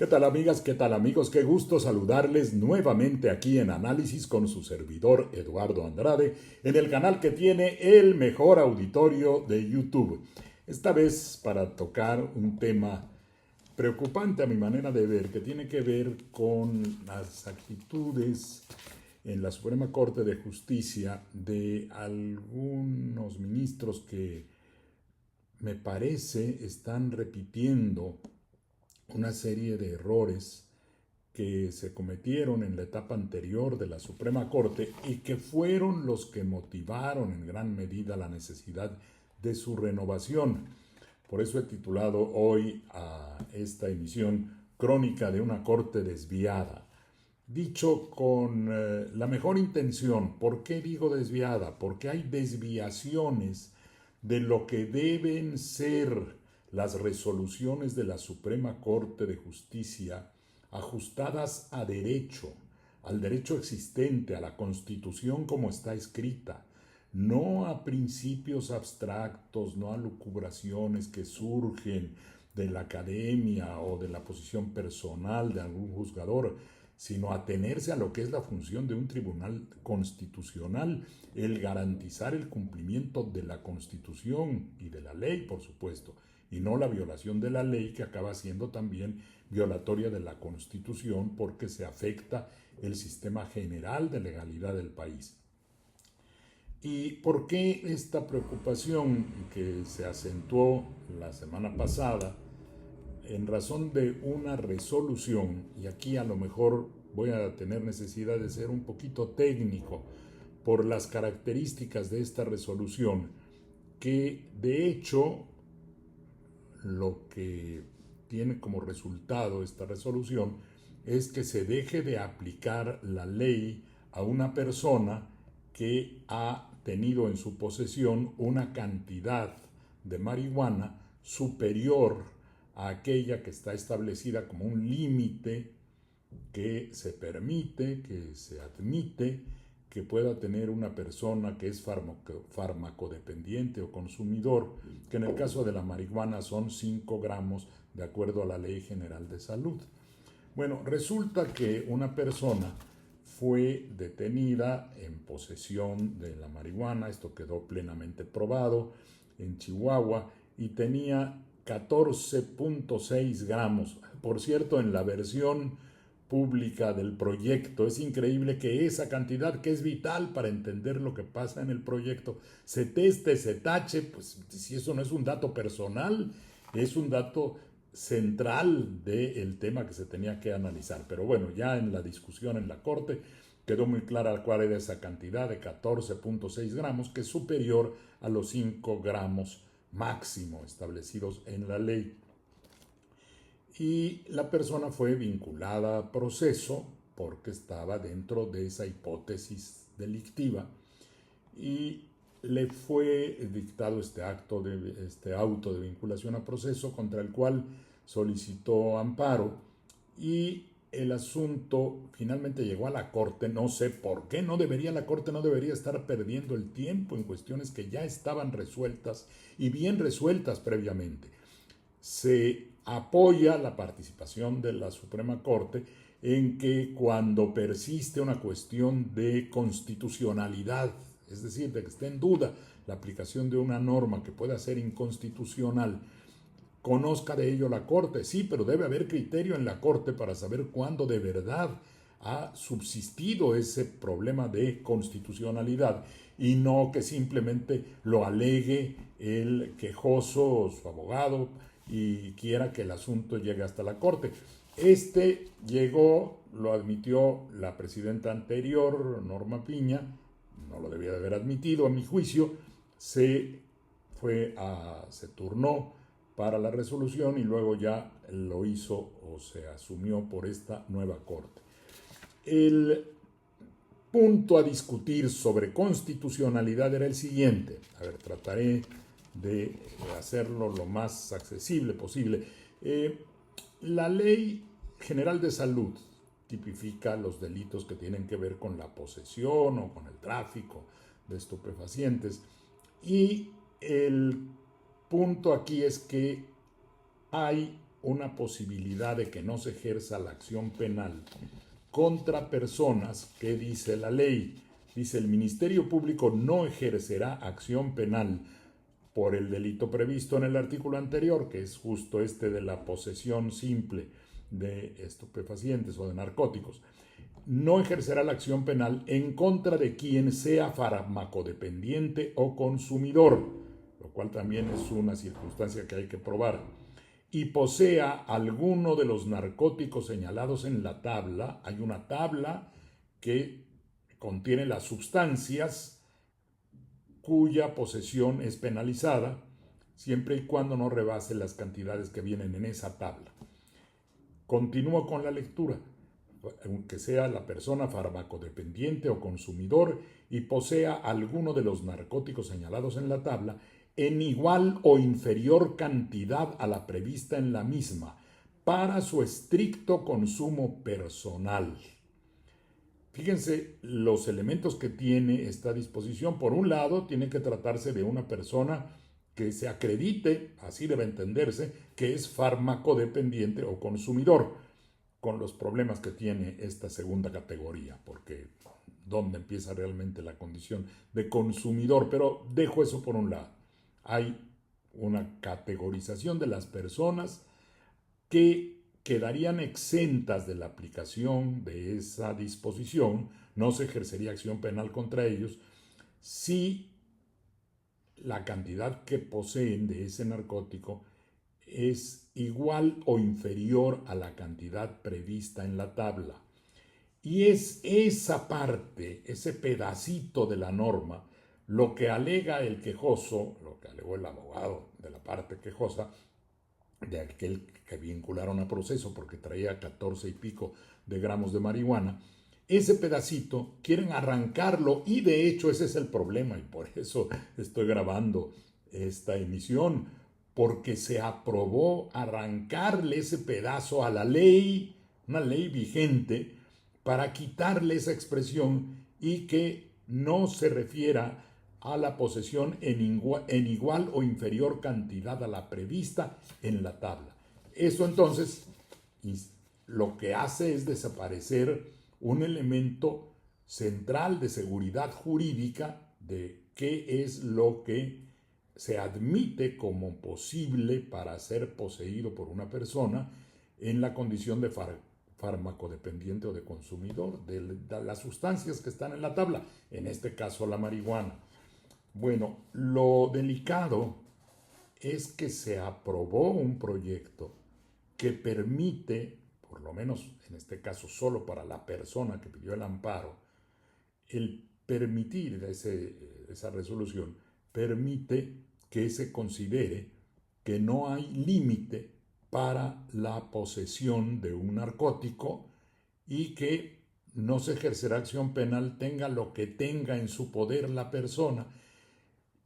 ¿Qué tal amigas? ¿Qué tal amigos? Qué gusto saludarles nuevamente aquí en Análisis con su servidor Eduardo Andrade en el canal que tiene el mejor auditorio de YouTube. Esta vez para tocar un tema preocupante a mi manera de ver, que tiene que ver con las actitudes en la Suprema Corte de Justicia de algunos ministros que me parece están repitiendo una serie de errores que se cometieron en la etapa anterior de la Suprema Corte y que fueron los que motivaron en gran medida la necesidad de su renovación. Por eso he titulado hoy a esta emisión Crónica de una Corte desviada. Dicho con la mejor intención. ¿Por qué digo desviada? Porque hay desviaciones de lo que deben ser las resoluciones de la Suprema Corte de Justicia ajustadas a derecho, al derecho existente, a la Constitución como está escrita, no a principios abstractos, no a lucubraciones que surgen de la academia o de la posición personal de algún juzgador, sino atenerse a lo que es la función de un tribunal constitucional, el garantizar el cumplimiento de la Constitución y de la ley, por supuesto, y no la violación de la ley que acaba siendo también violatoria de la Constitución porque se afecta el sistema general de legalidad del país. ¿Y por qué esta preocupación que se acentuó la semana pasada en razón de una resolución? Y aquí a lo mejor voy a tener necesidad de ser un poquito técnico por las características de esta resolución, que de hecho lo que tiene como resultado esta resolución es que se deje de aplicar la ley a una persona que ha tenido en su posesión una cantidad de marihuana superior a aquella que está establecida como un límite que se permite, que se admite que pueda tener una persona que es farmacodependiente o consumidor, que en el caso de la marihuana son 5 gramos de acuerdo a la Ley General de Salud. Bueno, resulta que una persona fue detenida en posesión de la marihuana, esto quedó plenamente probado, en Chihuahua, y tenía 14.6 gramos. Por cierto, en la versión pública del proyecto, es increíble que esa cantidad, que es vital para entender lo que pasa en el proyecto, se teste, se tache, pues si eso no es un dato personal, es un dato central del tema que se tenía que analizar. Pero bueno, ya en la discusión en la Corte quedó muy clara cuál era esa cantidad de 14.6 gramos, que es superior a los 5 gramos máximo establecidos en la ley. Y la persona fue vinculada a proceso porque estaba dentro de esa hipótesis delictiva y le fue dictado este auto de vinculación a proceso contra el cual solicitó amparo y el asunto finalmente llegó a la Corte. No sé por qué la Corte no debería estar perdiendo el tiempo en cuestiones que ya estaban resueltas y bien resueltas previamente. Se apoya la participación de la Suprema Corte en que cuando persiste una cuestión de constitucionalidad, es decir, de que esté en duda la aplicación de una norma que pueda ser inconstitucional, conozca de ello la Corte. Sí, pero debe haber criterio en la Corte para saber cuándo de verdad ha subsistido ese problema de constitucionalidad y no que simplemente lo alegue el quejoso o su abogado y quiera que el asunto llegue hasta la Corte. Llegó, lo admitió la presidenta anterior, Norma Piña, no lo debía de haber admitido a mi juicio, se turnó para la resolución y luego ya lo hizo o se asumió por esta nueva Corte. El punto a discutir sobre constitucionalidad era el siguiente. A ver, trataré de hacerlo lo más accesible posible. La Ley General de Salud tipifica los delitos que tienen que ver con la posesión o con el tráfico de estupefacientes y el punto aquí es que hay una posibilidad de que no se ejerza la acción penal contra personas que dice la ley. Dice, el Ministerio Público no ejercerá acción penal por el delito previsto en el artículo anterior, que es justo este de la posesión simple de estupefacientes o de narcóticos. No ejercerá la acción penal en contra de quien sea farmacodependiente o consumidor, lo cual también es una circunstancia que hay que probar, y posea alguno de los narcóticos señalados en la tabla. Hay una tabla que contiene las sustancias cuya posesión es penalizada, siempre y cuando no rebase las cantidades que vienen en esa tabla. Continúo con la lectura. Aunque sea la persona farmacodependiente o consumidor y posea alguno de los narcóticos señalados en la tabla, en igual o inferior cantidad a la prevista en la misma, para su estricto consumo personal. Fíjense los elementos que tiene esta disposición. Por un lado, tiene que tratarse de una persona que se acredite, así debe entenderse, que es farmacodependiente o consumidor, con los problemas que tiene esta segunda categoría, porque ¿dónde empieza realmente la condición de consumidor? Pero dejo eso por un lado. Hay una categorización de las personas que quedarían exentas de la aplicación de esa disposición, no se ejercería acción penal contra ellos, si la cantidad que poseen de ese narcótico es igual o inferior a la cantidad prevista en la tabla. Y es esa parte, ese pedacito de la norma, lo que alega el quejoso, lo que alegó el abogado de la parte quejosa, de aquel que vincularon a proceso porque traía 14 y pico de gramos de marihuana. Ese pedacito quieren arrancarlo y de hecho ese es el problema y por eso estoy grabando esta emisión, porque se aprobó arrancarle ese pedazo a la ley, una ley vigente, para quitarle esa expresión y que no se refiera a la posesión en igual o inferior cantidad a la prevista en la tabla. Eso entonces lo que hace es desaparecer un elemento central de seguridad jurídica de qué es lo que se admite como posible para ser poseído por una persona en la condición de farmacodependiente o de consumidor de las sustancias que están en la tabla, en este caso la marihuana. Bueno, lo delicado es que se aprobó un proyecto que permite, por lo menos en este caso solo para la persona que pidió el amparo, el permitir esa resolución permite que se considere que no hay límite para la posesión de un narcótico y que no se ejercerá acción penal tenga lo que tenga en su poder la persona.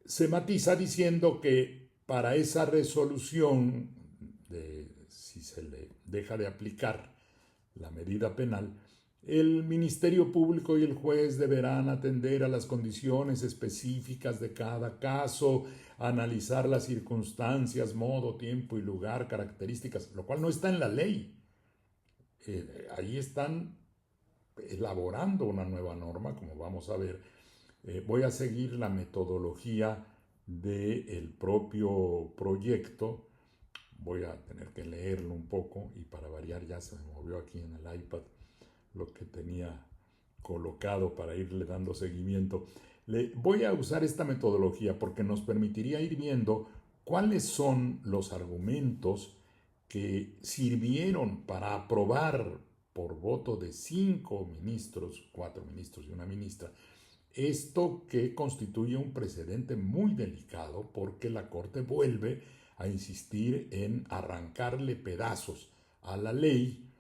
Se matiza diciendo que para esa resolución de si se le deja de aplicar la medida penal, el Ministerio Público y el juez deberán atender a las condiciones específicas de cada caso, analizar las circunstancias, modo, tiempo y lugar, características, lo cual no está en la ley. Ahí están elaborando una nueva norma, como vamos a ver. Voy a seguir la metodología del propio proyecto. Voy a tener que leerlo un poco y para variar ya se me movió aquí en el iPad lo que tenía colocado para irle dando seguimiento. Voy a usar esta metodología porque nos permitiría ir viendo cuáles son los argumentos que sirvieron para aprobar por voto de 5 ministros, 4 ministros y una ministra, esto que constituye un precedente muy delicado porque la Corte vuelve a insistir en arrancarle pedazos a la ley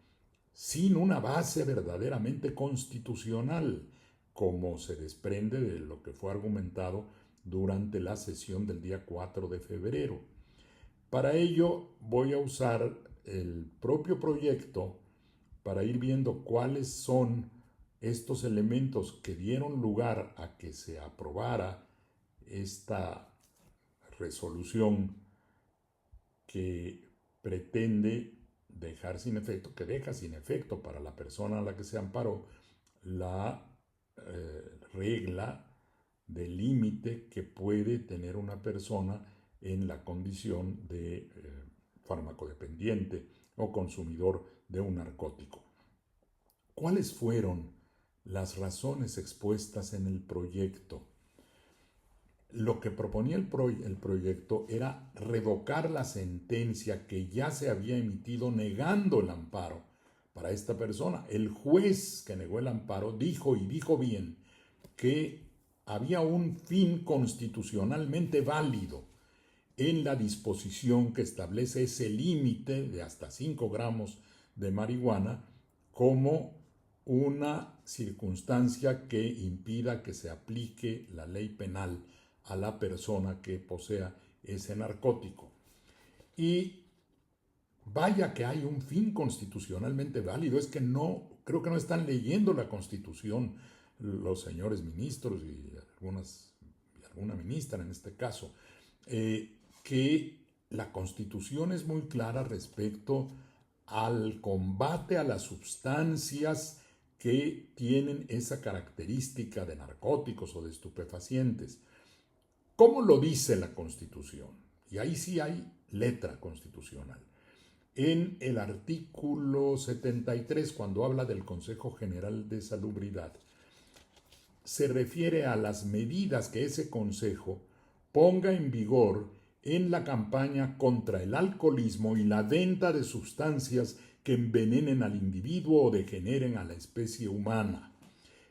sin una base verdaderamente constitucional, como se desprende de lo que fue argumentado durante la sesión del día 4 de febrero. Para ello voy a usar el propio proyecto para ir viendo cuáles son estos elementos que dieron lugar a que se aprobara esta resolución que pretende dejar sin efecto, que deja sin efecto para la persona a la que se amparó, la regla de límite que puede tener una persona en la condición de farmacodependiente o consumidor de un narcótico. ¿Cuáles fueron las razones expuestas en el proyecto? Lo que proponía el proyecto era revocar la sentencia que ya se había emitido negando el amparo para esta persona. El juez que negó el amparo dijo, y dijo bien, que había un fin constitucionalmente válido en la disposición que establece ese límite de hasta 5 gramos de marihuana como una circunstancia que impida que se aplique la ley penal a la persona que posea ese narcótico. Y vaya que hay un fin constitucionalmente válido, es que creo que no están leyendo la Constitución los señores ministros y alguna ministra en este caso, que la Constitución es muy clara respecto al combate a las sustancias que tienen esa característica de narcóticos o de estupefacientes. ¿Cómo lo dice la Constitución? Y ahí sí hay letra constitucional. En el artículo 73, cuando habla del Consejo General de Salubridad, se refiere a las medidas que ese Consejo ponga en vigor en la campaña contra el alcoholismo y la venta de sustancias que envenenen al individuo o degeneren a la especie humana.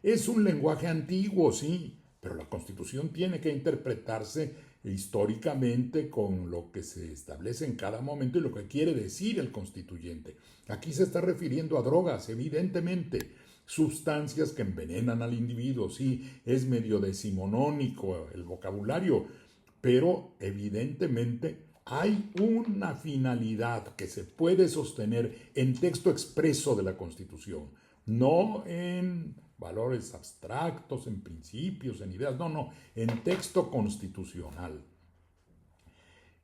Es un lenguaje antiguo, sí, pero la Constitución tiene que interpretarse históricamente con lo que se establece en cada momento y lo que quiere decir el constituyente. Aquí se está refiriendo a drogas, evidentemente, sustancias que envenenan al individuo, sí, es medio decimonónico el vocabulario, pero evidentemente hay una finalidad que se puede sostener en texto expreso de la Constitución, no en valores abstractos, en principios, en ideas, no, en texto constitucional.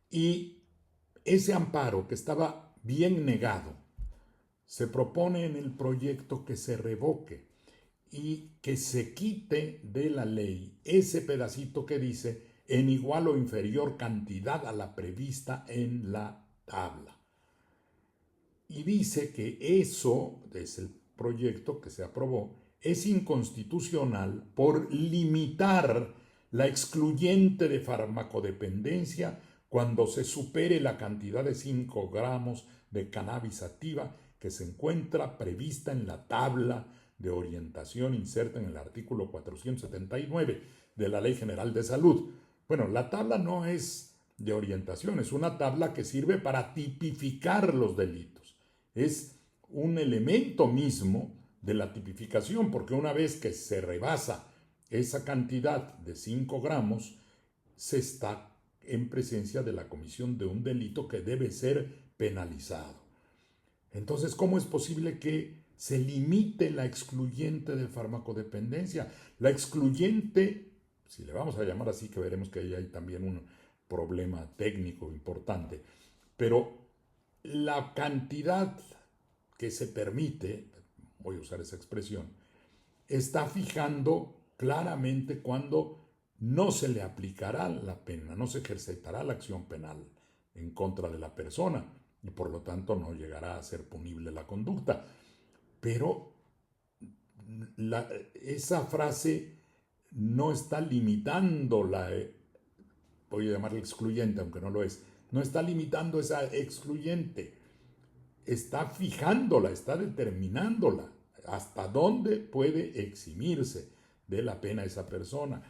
Y ese amparo que estaba bien negado, se propone en el proyecto que se revoque y que se quite de la ley ese pedacito que dice en igual o inferior cantidad a la prevista en la tabla. Y dice que eso, es el proyecto que se aprobó, es inconstitucional por limitar la excluyente de farmacodependencia cuando se supere la cantidad de 5 gramos de cannabis sativa que se encuentra prevista en la tabla de orientación inserta en el artículo 479 de la Ley General de Salud. Bueno, la tabla no es de orientación, es una tabla que sirve para tipificar los delitos. Es un elemento mismo de la tipificación, porque una vez que se rebasa esa cantidad de 5 gramos, se está en presencia de la comisión de un delito que debe ser penalizado. Entonces, ¿cómo es posible que se limite la excluyente de farmacodependencia? La excluyente, si le vamos a llamar así, que veremos que ahí hay también un problema técnico importante, pero la cantidad que se permite, voy a usar esa expresión, está fijando claramente cuándo no se le aplicará la pena, no se ejercitará la acción penal en contra de la persona y por lo tanto no llegará a ser punible la conducta. Pero esa frase no está limitando voy a llamarla excluyente, aunque no lo es, no está limitando esa excluyente, está fijándola, está determinándola, hasta dónde puede eximirse de la pena esa persona.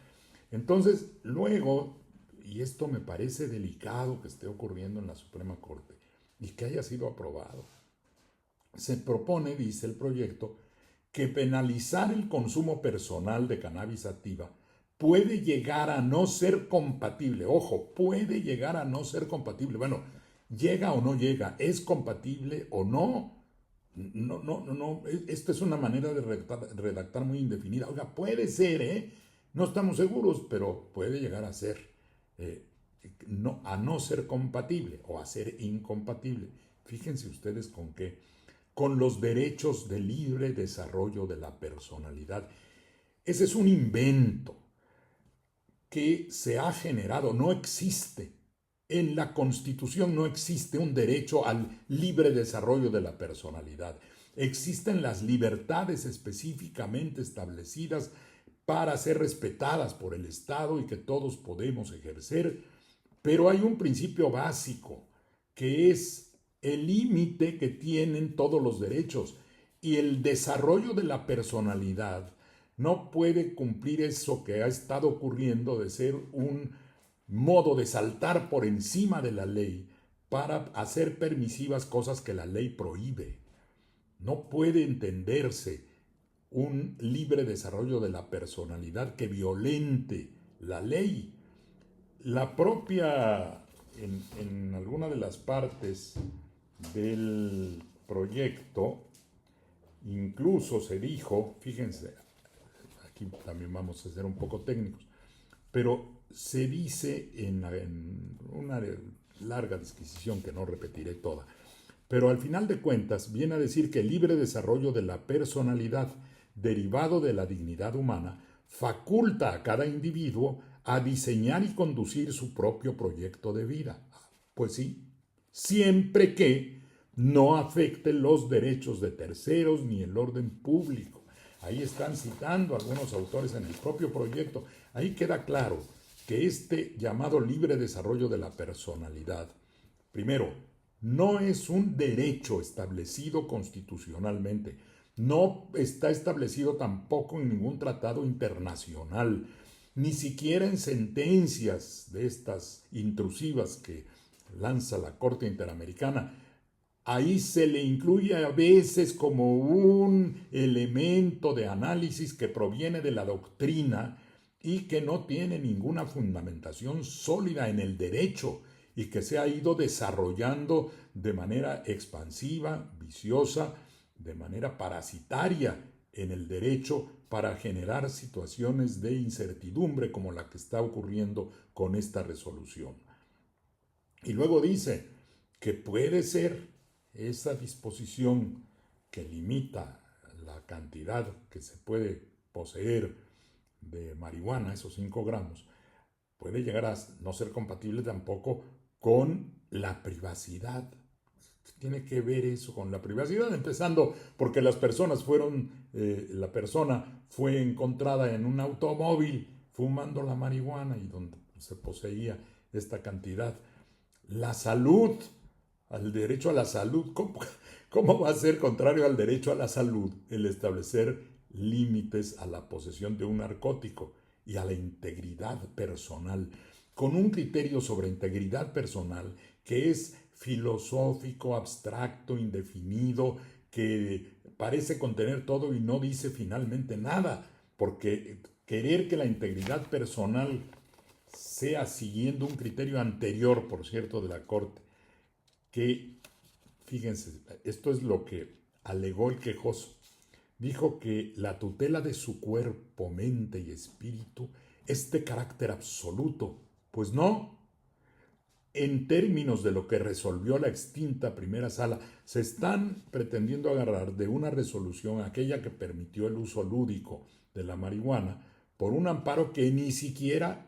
Entonces, luego, y esto me parece delicado que esté ocurriendo en la Suprema Corte y que haya sido aprobado, se propone, dice el proyecto, que penalizar el consumo personal de cannabis sativa puede llegar a no ser compatible. Ojo, puede llegar a no ser compatible. Bueno, llega o no llega, es compatible o no. No, esto es una manera de redactar muy indefinida. Oiga, puede ser, no estamos seguros, pero puede llegar a ser, a no ser compatible o a ser incompatible. Fíjense ustedes con qué, con los derechos de libre desarrollo de la personalidad. Ese es un invento que se ha generado, no existe. En la Constitución no existe un derecho al libre desarrollo de la personalidad. Existen las libertades específicamente establecidas para ser respetadas por el Estado y que todos podemos ejercer, pero hay un principio básico que es el límite que tienen todos los derechos y el desarrollo de la personalidad no puede cumplir eso que ha estado ocurriendo de ser un modo de saltar por encima de la ley para hacer permisivas cosas que la ley prohíbe. No puede entenderse un libre desarrollo de la personalidad que violente la ley. La propia, en alguna de las partes del proyecto, incluso se dijo, fíjense, aquí también vamos a ser un poco técnicos, pero se dice en una larga disquisición que no repetiré toda, pero al final de cuentas viene a decir que el libre desarrollo de la personalidad derivado de la dignidad humana faculta a cada individuo a diseñar y conducir su propio proyecto de vida. Pues sí, siempre que no afecte los derechos de terceros ni el orden público. Ahí están citando algunos autores en el propio proyecto. Ahí queda claro que este llamado libre desarrollo de la personalidad, primero, no es un derecho establecido constitucionalmente, no está establecido tampoco en ningún tratado internacional, ni siquiera en sentencias de estas intrusivas que lanza la Corte Interamericana. Ahí se le incluye a veces como un elemento de análisis que proviene de la doctrina y que no tiene ninguna fundamentación sólida en el derecho y que se ha ido desarrollando de manera expansiva, viciosa, de manera parasitaria en el derecho para generar situaciones de incertidumbre como la que está ocurriendo con esta resolución. Y luego dice que puede ser esa disposición que limita la cantidad que se puede poseer de marihuana, esos 5 gramos, puede llegar a no ser compatible tampoco con la privacidad. Tiene que ver eso con la privacidad, empezando porque la persona fue encontrada en un automóvil fumando la marihuana y donde se poseía esta cantidad. La salud, al derecho a la salud, ¿cómo va a ser contrario al derecho a la salud el establecer límites a la posesión de un narcótico y a la integridad personal? Con un criterio sobre integridad personal que es filosófico, abstracto, indefinido, que parece contener todo y no dice finalmente nada, porque querer que la integridad personal sea siguiendo un criterio anterior, por cierto, de la Corte, que, fíjense, esto es lo que alegó el quejoso. Dijo que la tutela de su cuerpo, mente y espíritu es de carácter absoluto. Pues no. En términos de lo que resolvió la extinta primera sala, se están pretendiendo agarrar de una resolución, aquella que permitió el uso lúdico de la marihuana, por un amparo que ni siquiera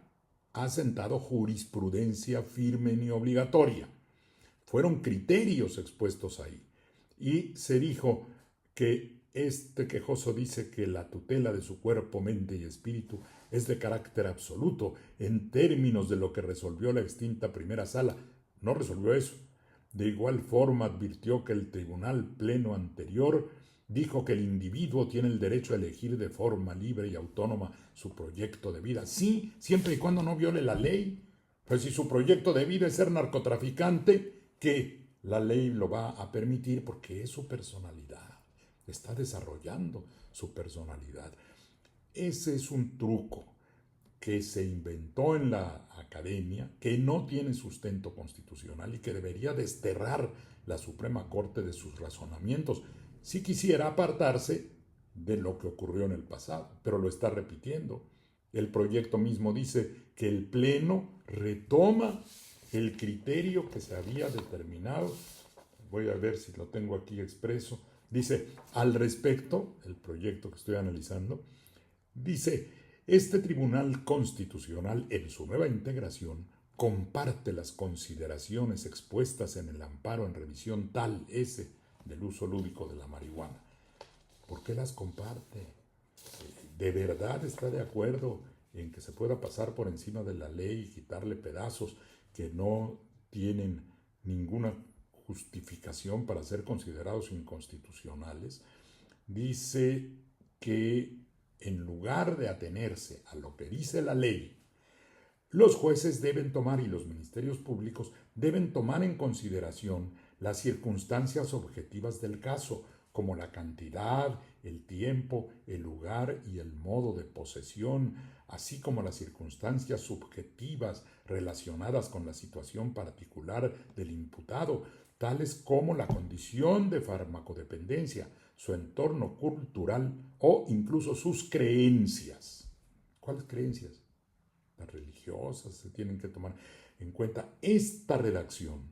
ha sentado jurisprudencia firme ni obligatoria. Fueron criterios expuestos ahí. Y se dijo que este quejoso dice que la tutela de su cuerpo, mente y espíritu es de carácter absoluto en términos de lo que resolvió la extinta primera sala. No resolvió eso. De igual forma advirtió que el tribunal pleno anterior dijo que el individuo tiene el derecho a elegir de forma libre y autónoma su proyecto de vida. Sí, siempre y cuando no viole la ley. Pues si su proyecto de vida es ser narcotraficante, que la ley lo va a permitir porque es su personalidad. Está desarrollando su personalidad. Ese es un truco que se inventó en la academia, que no tiene sustento constitucional y que debería desterrar la Suprema Corte de sus razonamientos si quisiera apartarse de lo que ocurrió en el pasado, pero lo está repitiendo. El proyecto mismo dice que el Pleno retoma el criterio que se había determinado voy a ver si lo tengo aquí expreso. Dice, al respecto, el proyecto que estoy analizando, dice, este Tribunal Constitucional en su nueva integración comparte las consideraciones expuestas en el amparo en revisión tal S del uso lúdico de la marihuana. ¿Por qué las comparte? ¿De verdad está de acuerdo en que se pueda pasar por encima de la ley y quitarle pedazos que no tienen ninguna justificación para ser considerados inconstitucionales? Dice que en lugar de atenerse a lo que dice la ley, los jueces deben tomar y los ministerios públicos deben tomar en consideración las circunstancias objetivas del caso, como la cantidad, el tiempo, el lugar y el modo de posesión, así como las circunstancias subjetivas relacionadas con la situación particular del imputado, tales como la condición de farmacodependencia, su entorno cultural o incluso sus creencias. ¿Cuáles creencias? Las religiosas se tienen que tomar en cuenta. Esta redacción,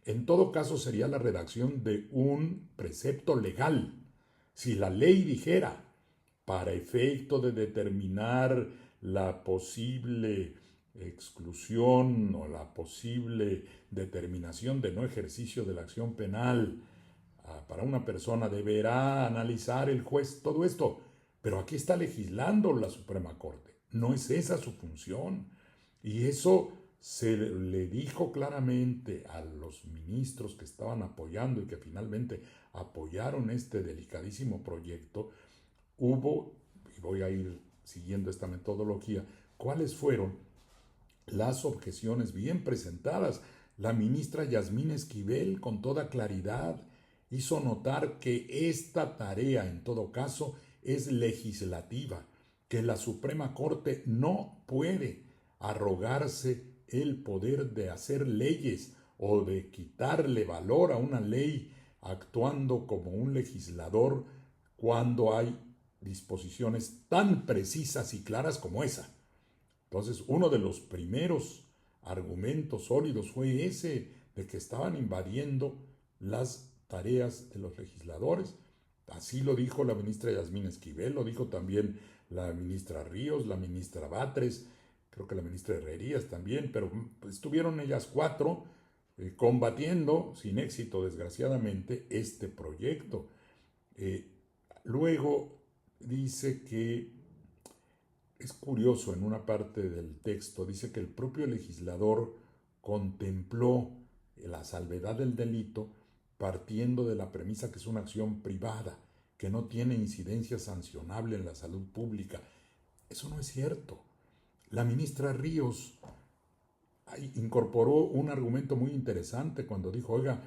en todo caso, sería la redacción de un precepto legal. Si la ley dijera, para efecto de determinar la posible exclusión o la posible determinación de no ejercicio de la acción penal para una persona, deberá analizar el juez todo esto. Pero aquí está legislando la Suprema Corte. No es esa su función. Y eso se le dijo claramente a los ministros que estaban apoyando y que finalmente apoyaron este delicadísimo proyecto. Hubo, y voy a ir siguiendo esta metodología, cuáles fueron las objeciones bien presentadas. La ministra Yasmín Esquivel, con toda claridad, hizo notar que esta tarea, en todo caso, es legislativa, que la Suprema Corte no puede arrogarse el poder de hacer leyes o de quitarle valor a una ley actuando como un legislador cuando hay disposiciones tan precisas y claras como esa. Entonces, uno de los primeros argumentos sólidos fue ese, de que estaban invadiendo las tareas de los legisladores. Así lo dijo la ministra Yasmín Esquivel, lo dijo también la ministra Ríos, la ministra Batres, creo que la ministra Herrerías también, pero estuvieron ellas cuatro combatiendo, sin éxito desgraciadamente, este proyecto. Luego dice que es curioso, en una parte del texto dice que el propio legislador contempló la salvedad del delito partiendo de la premisa que es una acción privada, que no tiene incidencia sancionable en la salud pública. Eso no es cierto. La ministra Ríos incorporó un argumento muy interesante cuando dijo, oiga,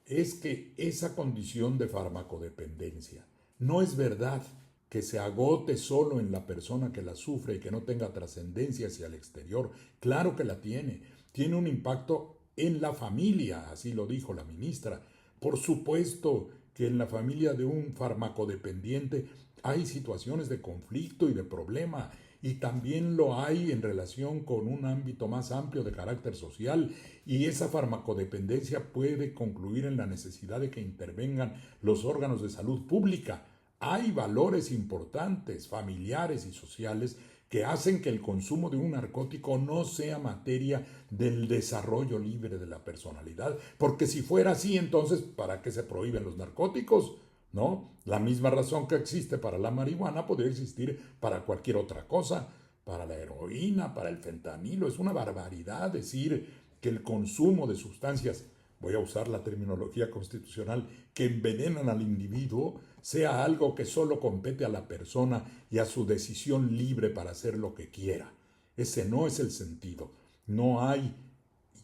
es que esa condición de farmacodependencia no es verdad que se agote solo en la persona que la sufre y que no tenga trascendencia hacia el exterior. Claro que la tiene. Tiene un impacto en la familia, así lo dijo la ministra. Por supuesto que en la familia de un farmacodependiente hay situaciones de conflicto y de problema, y también lo hay en relación con un ámbito más amplio de carácter social, y esa farmacodependencia puede concluir en la necesidad de que intervengan los órganos de salud pública. Hay valores importantes, familiares y sociales, que hacen que el consumo de un narcótico no sea materia del desarrollo libre de la personalidad, porque si fuera así, entonces, ¿para qué se prohíben los narcóticos? ¿No? La misma razón que existe para la marihuana podría existir para cualquier otra cosa, para la heroína, para el fentanilo. Es una barbaridad decir que el consumo de sustancias, voy a usar la terminología constitucional, que envenenan al individuo, sea algo que solo compete a la persona y a su decisión libre para hacer lo que quiera. Ese no es el sentido. No hay,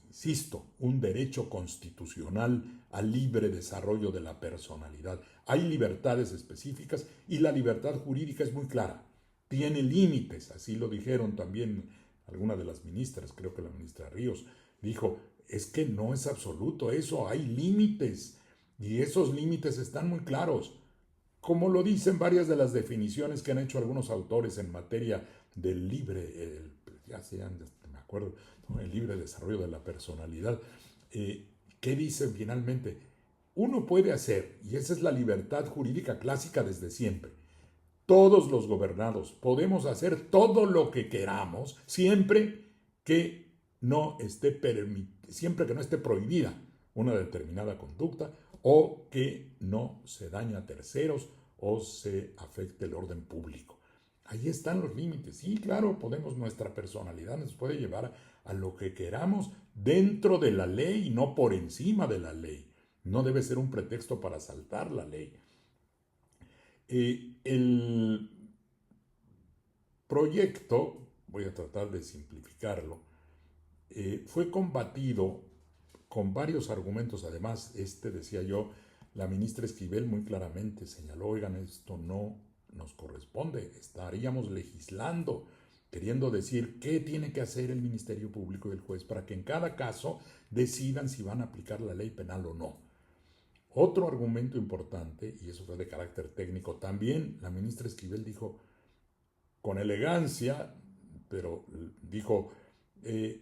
insisto, un derecho constitucional al libre desarrollo de la personalidad. Hay libertades específicas y la libertad jurídica es muy clara. Tiene límites, así lo dijeron también algunas de las ministras, creo que la ministra Ríos dijo, es que no es absoluto eso, hay límites y esos límites están muy claros, como lo dicen varias de las definiciones que han hecho algunos autores en materia del libre, ya me acuerdo, ¿no? El libre desarrollo de la personalidad. ¿Qué dicen finalmente? uno puede hacer, y esa es la libertad jurídica clásica desde siempre, todos los gobernados podemos hacer todo lo que queramos que no esté siempre que no esté prohibida una determinada conducta o que no se dañe a terceros o se afecte el orden público. Ahí están los límites. Sí, claro, nuestra personalidad nos puede llevar a lo que queramos dentro de la ley y no por encima de la ley. No debe ser un pretexto para saltar la ley. El proyecto, voy a tratar de simplificarlo, fue combatido con varios argumentos. Además, decía yo, la ministra Esquivel muy claramente señaló, oigan, esto no nos corresponde, estaríamos legislando, queriendo decir qué tiene que hacer el Ministerio Público y el juez para que en cada caso decidan si van a aplicar la ley penal o no. Otro argumento importante, y eso fue de carácter técnico, también la ministra Esquivel dijo con elegancia, pero dijo, de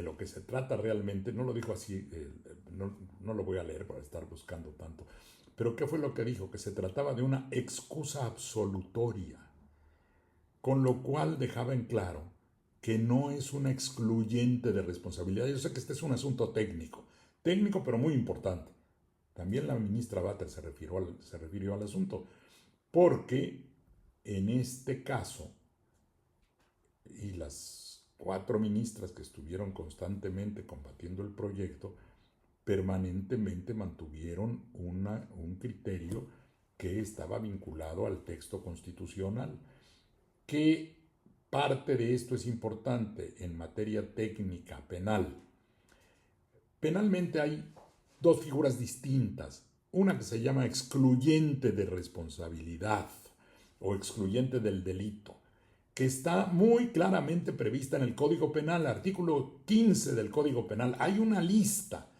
lo que se trata realmente, no lo dijo así, no lo voy a leer para estar buscando tanto, pero ¿qué fue lo que dijo? Que se trataba de una excusa absolutoria, con lo cual dejaba en claro que no es una excluyente de responsabilidad. Yo sé que este es un asunto técnico pero muy importante. También la ministra Bater se refirió al asunto, porque en este caso, y las 4 ministras que estuvieron constantemente combatiendo el proyecto, permanentemente mantuvieron un criterio que estaba vinculado al texto constitucional. ¿Qué parte de esto es importante en materia técnica penal? Penalmente hay 2 figuras distintas. Una que se llama excluyente de responsabilidad o excluyente del delito, que está muy claramente prevista en el Código Penal, artículo 15 del Código Penal. Hay una lista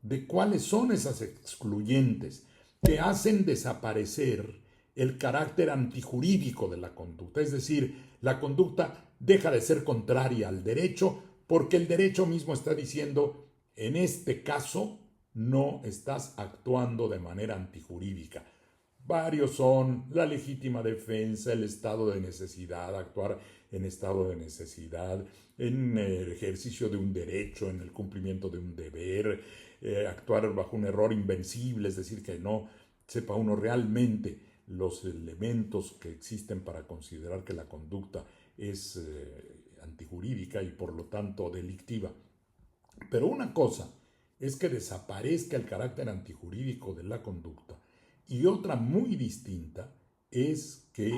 de cuáles son esas excluyentes que hacen desaparecer el carácter antijurídico de la conducta. Es decir, la conducta deja de ser contraria al derecho porque el derecho mismo está diciendo, en este caso no estás actuando de manera antijurídica. Varios son la legítima defensa, el estado de necesidad, actuar en estado de necesidad, en el ejercicio de un derecho, en el cumplimiento de un deber, actuar bajo un error invencible, es decir, que no sepa uno realmente los elementos que existen para considerar que la conducta es antijurídica y por lo tanto delictiva. Pero una cosa es que desaparezca el carácter antijurídico de la conducta y otra muy distinta es que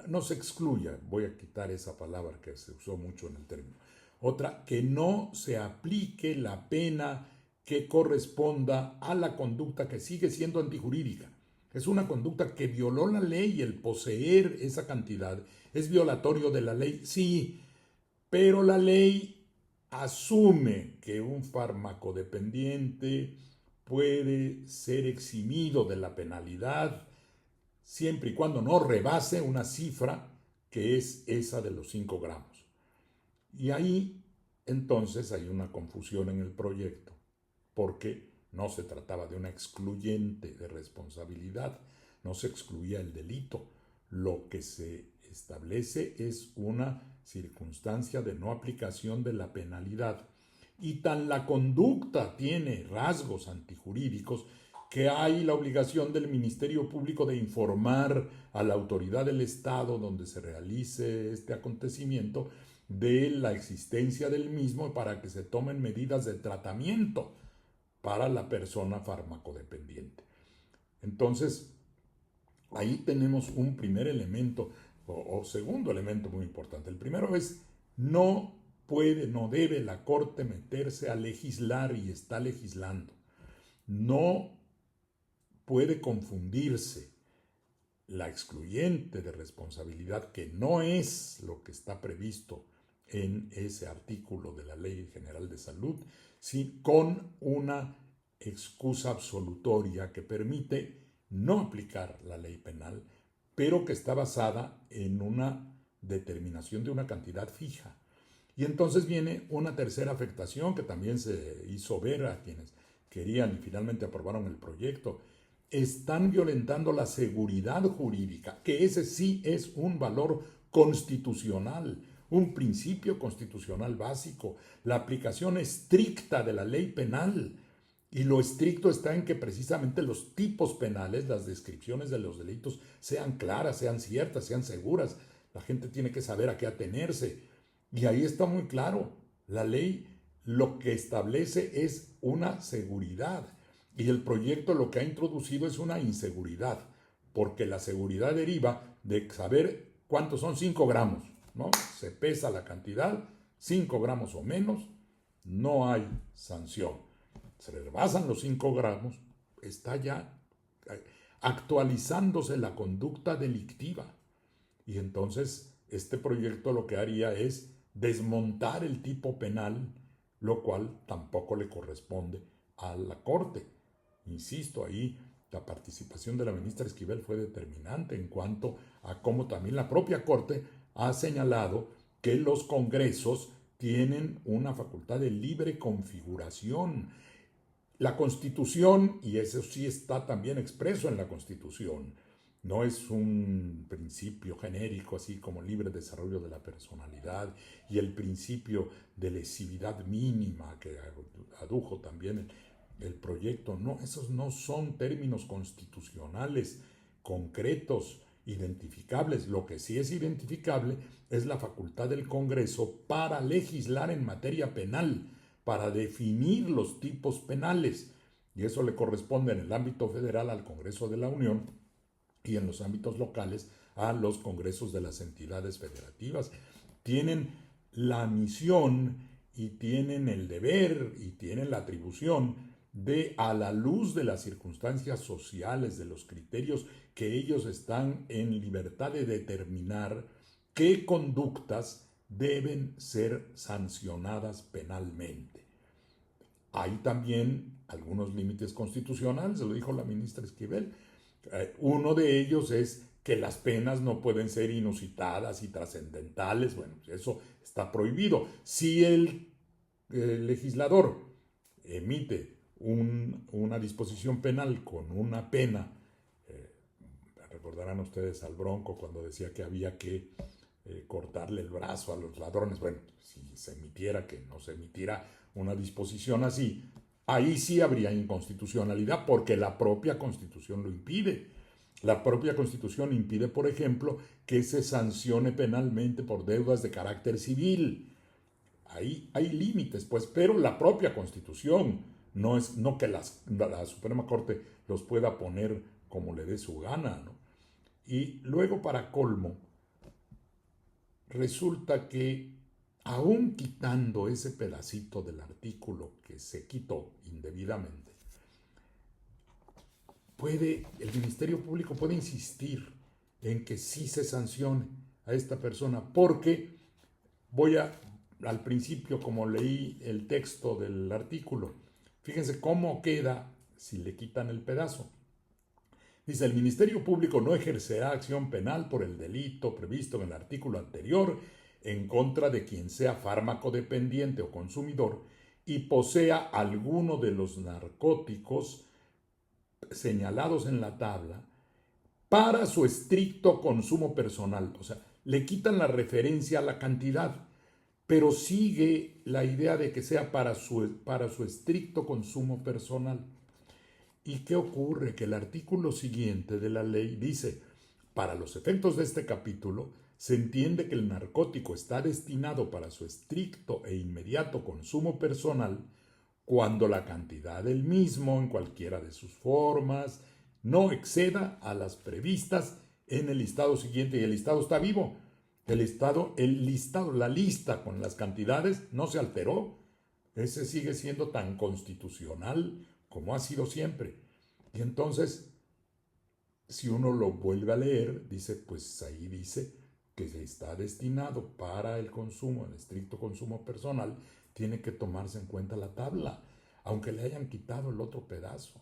no se excluya, voy a quitar esa palabra que se usó mucho en el término, otra, que no se aplique la pena que corresponda a la conducta que sigue siendo antijurídica. Es una conducta que violó la ley y el poseer esa cantidad es violatorio de la ley, sí, pero la ley asume que un farmacodependiente puede ser eximido de la penalidad siempre y cuando no rebase una cifra que es esa de los 5 gramos. Y ahí entonces hay una confusión en el proyecto, porque no se trataba de una excluyente de responsabilidad, no se excluía el delito. Lo que se establece es una circunstancia de no aplicación de la penalidad. Y tan la conducta tiene rasgos antijurídicos que hay la obligación del Ministerio Público de informar a la autoridad del Estado donde se realice este acontecimiento de la existencia del mismo para que se tomen medidas de tratamiento para la persona farmacodependiente. Entonces, ahí tenemos un primer elemento o segundo elemento muy importante. El primero es, no debe la Corte meterse a legislar y está legislando. No puede confundirse la excluyente de responsabilidad, que no es lo que está previsto en ese artículo de la Ley General de Salud, con una excusa absolutoria que permite no aplicar la ley penal, pero que está basada en una determinación de una cantidad fija. Y entonces viene una tercera afectación que también se hizo ver a quienes querían y finalmente aprobaron el proyecto. Están violentando la seguridad jurídica, que ese sí es un valor constitucional, un principio constitucional básico, la aplicación estricta de la ley penal. Y lo estricto está en que precisamente los tipos penales, las descripciones de los delitos, sean claras, sean ciertas, sean seguras. La gente tiene que saber a qué atenerse. Y ahí está muy claro. La ley lo que establece es una seguridad. Y el proyecto lo que ha introducido es una inseguridad. Porque la seguridad deriva de saber cuántos son 5 gramos, ¿no? Se pesa la cantidad, 5 gramos o menos, no hay sanción. Se rebasan los 5 gramos, está ya actualizándose la conducta delictiva. Y entonces este proyecto lo que haría es desmontar el tipo penal, lo cual tampoco le corresponde a la Corte. Insisto, ahí la participación de la ministra Esquivel fue determinante en cuanto a cómo también la propia Corte ha señalado que los congresos tienen una facultad de libre configuración. La Constitución, y eso sí está también expreso en la Constitución, no es un principio genérico así como libre desarrollo de la personalidad y el principio de lesividad mínima que adujo también el proyecto. No, esos no son términos constitucionales concretos, identificables. Lo que sí es identificable es la facultad del Congreso para legislar en materia penal, para definir los tipos penales. Y eso le corresponde en el ámbito federal al Congreso de la Unión y en los ámbitos locales a los congresos de las entidades federativas. Tienen la misión y tienen el deber y tienen la atribución de, a la luz de las circunstancias sociales, de los criterios que ellos están en libertad de determinar, qué conductas deben ser sancionadas penalmente. Hay también algunos límites constitucionales, se lo dijo la ministra Esquivel. Uno de ellos es que las penas no pueden ser inusitadas y trascendentales. Bueno, eso está prohibido. Si el legislador emite una disposición penal con una pena, recordarán ustedes al Bronco cuando decía que había que cortarle el brazo a los ladrones. Bueno, si se emitiera, que no se emitiera una disposición así, ahí sí habría inconstitucionalidad porque la propia Constitución lo impide. La propia Constitución impide, por ejemplo, que se sancione penalmente por deudas de carácter civil. Ahí hay límites, pues, pero la propia Constitución, no que la Suprema Corte los pueda poner como le dé su gana, ¿no? Y luego, para colmo, resulta que aún quitando ese pedacito del artículo que se quitó indebidamente, el Ministerio Público puede insistir en que sí se sancione a esta persona, porque al principio, como leí el texto del artículo, fíjense cómo queda si le quitan el pedazo. Dice, el Ministerio Público no ejercerá acción penal por el delito previsto en el artículo anterior en contra de quien sea fármaco dependiente o consumidor y posea alguno de los narcóticos señalados en la tabla para su estricto consumo personal. O sea, le quitan la referencia a la cantidad, pero sigue la idea de que sea para su estricto consumo personal. ¿Y qué ocurre? Que el artículo siguiente de la ley dice, para los efectos de este capítulo, se entiende que el narcótico está destinado para su estricto e inmediato consumo personal cuando la cantidad del mismo, en cualquiera de sus formas, no exceda a las previstas en el listado siguiente. Y el listado está vivo. La lista con las cantidades no se alteró. Ese sigue siendo tan constitucional como ha sido siempre. Y entonces, si uno lo vuelve a leer, dice, pues ahí dice que está destinado para el consumo, el estricto consumo personal, tiene que tomarse en cuenta la tabla, aunque le hayan quitado el otro pedazo,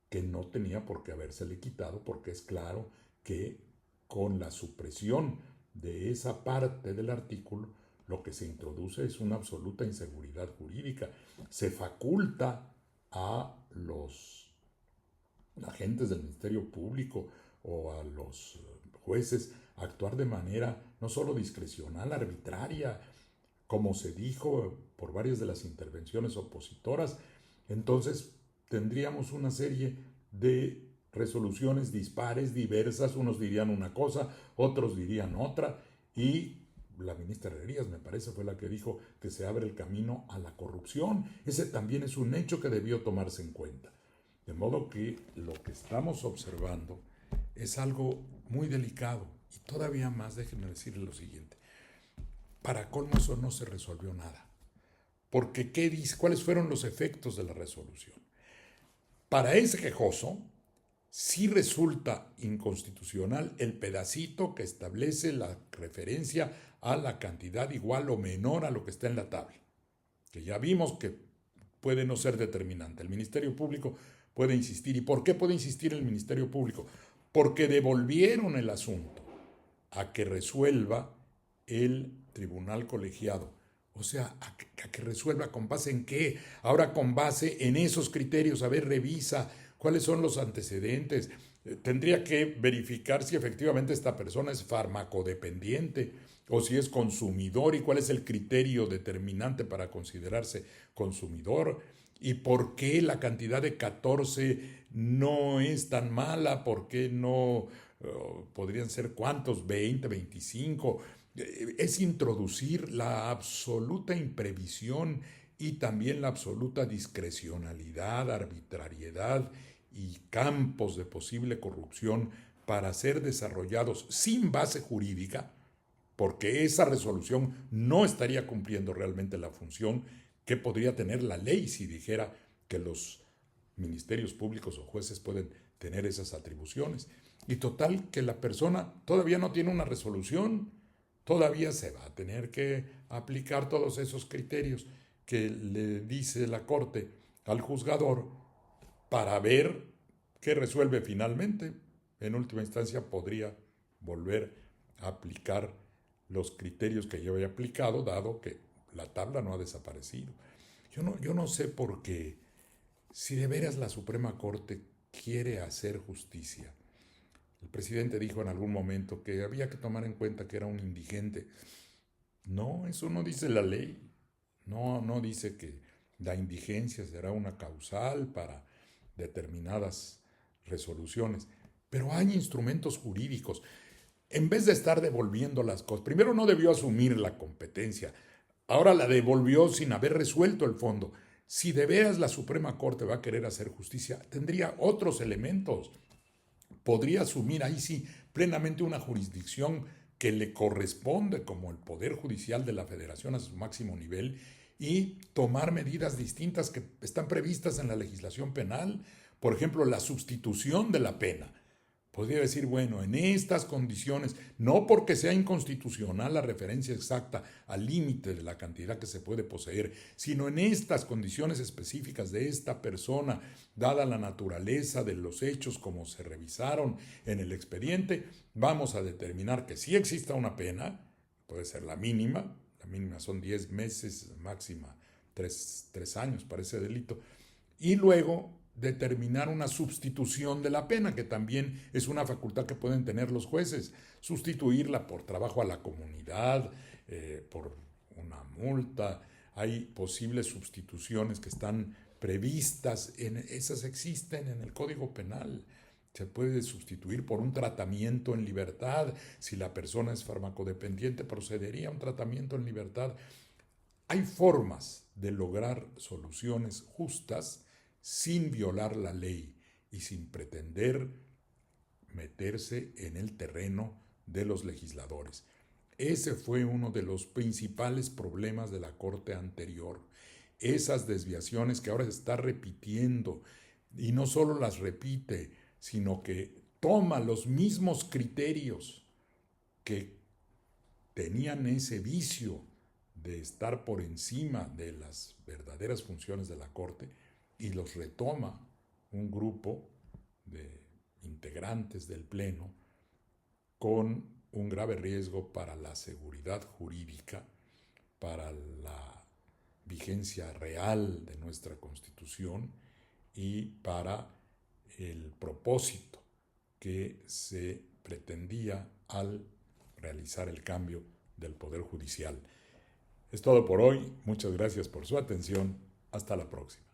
que no tenía por qué habérsele quitado, porque es claro que con la supresión de esa parte del artículo lo que se introduce es una absoluta inseguridad jurídica. Se faculta a los agentes del Ministerio Público o a los jueces a actuar de manera no solo discrecional, arbitraria, como se dijo por varias de las intervenciones opositoras. Entonces tendríamos una serie de resoluciones dispares, diversas, unos dirían una cosa, otros dirían otra, y la ministra Herrerías, me parece, fue la que dijo que se abre el camino a la corrupción. Ese también es un hecho que debió tomarse en cuenta. De modo que lo que estamos observando es algo muy delicado. Y todavía más, déjenme decirle lo siguiente. Para colmo, eso no se resolvió nada. Porque, ¿qué dice? ¿Cuáles fueron los efectos de la resolución? Para ese quejoso, sí resulta inconstitucional el pedacito que establece la referencia a la cantidad igual o menor a lo que está en la tabla, que ya vimos que puede no ser determinante. El Ministerio Público puede insistir. ¿Y por qué puede insistir el Ministerio Público? Porque devolvieron el asunto a que resuelva el tribunal colegiado. O sea, a que resuelva con base en qué. Ahora con base en esos criterios, a ver, revisa cuáles son los antecedentes. Tendría que verificar si efectivamente esta persona es farmacodependiente o si es consumidor y cuál es el criterio determinante para considerarse consumidor y por qué la cantidad de 14 no es tan mala, por qué no podrían ser cuántos, 20, 25. Es introducir la absoluta imprevisión y también la absoluta discrecionalidad, arbitrariedad y campos de posible corrupción para ser desarrollados sin base jurídica, porque esa resolución no estaría cumpliendo realmente la función que podría tener la ley si dijera que los ministerios públicos o jueces pueden tener esas atribuciones. Y total, que la persona todavía no tiene una resolución, todavía se va a tener que aplicar todos esos criterios que le dice la Corte al juzgador para ver qué resuelve finalmente. En última instancia podría volver a aplicar los criterios que yo había aplicado, dado que la tabla no ha desaparecido. Yo no sé por qué, si de veras la Suprema Corte quiere hacer justicia. El presidente dijo en algún momento que había que tomar en cuenta que era un indigente. No, eso no dice la ley. No dice que la indigencia será una causal para determinadas resoluciones. Pero hay instrumentos jurídicos. En vez de estar devolviendo las cosas, primero no debió asumir la competencia, ahora la devolvió sin haber resuelto el fondo. Si de veras la Suprema Corte va a querer hacer justicia, tendría otros elementos. Podría asumir ahí sí plenamente una jurisdicción que le corresponde como el Poder Judicial de la Federación a su máximo nivel y tomar medidas distintas que están previstas en la legislación penal. Por ejemplo, la sustitución de la pena. Podría decir, bueno, en estas condiciones, no porque sea inconstitucional la referencia exacta al límite de la cantidad que se puede poseer, sino en estas condiciones específicas de esta persona, dada la naturaleza de los hechos como se revisaron en el expediente, vamos a determinar que sí exista una pena, puede ser la mínima son 10 meses, máxima 3 años para ese delito, y luego determinar una sustitución de la pena, que también es una facultad que pueden tener los jueces, sustituirla por trabajo a la comunidad, por una multa. Hay posibles sustituciones que están previstas, esas existen en el Código Penal. Se puede sustituir por un tratamiento en libertad. Si la persona es farmacodependiente, procedería a un tratamiento en libertad. Hay formas de lograr soluciones justas sin violar la ley y sin pretender meterse en el terreno de los legisladores. Ese fue uno de los principales problemas de la Corte anterior. Esas desviaciones que ahora se está repitiendo, y no solo las repite, sino que toma los mismos criterios que tenían ese vicio de estar por encima de las verdaderas funciones de la Corte y los retoma un grupo de integrantes del Pleno con un grave riesgo para la seguridad jurídica, para la vigencia real de nuestra Constitución y para el propósito que se pretendía al realizar el cambio del Poder Judicial. Es todo por hoy. Muchas gracias por su atención. Hasta la próxima.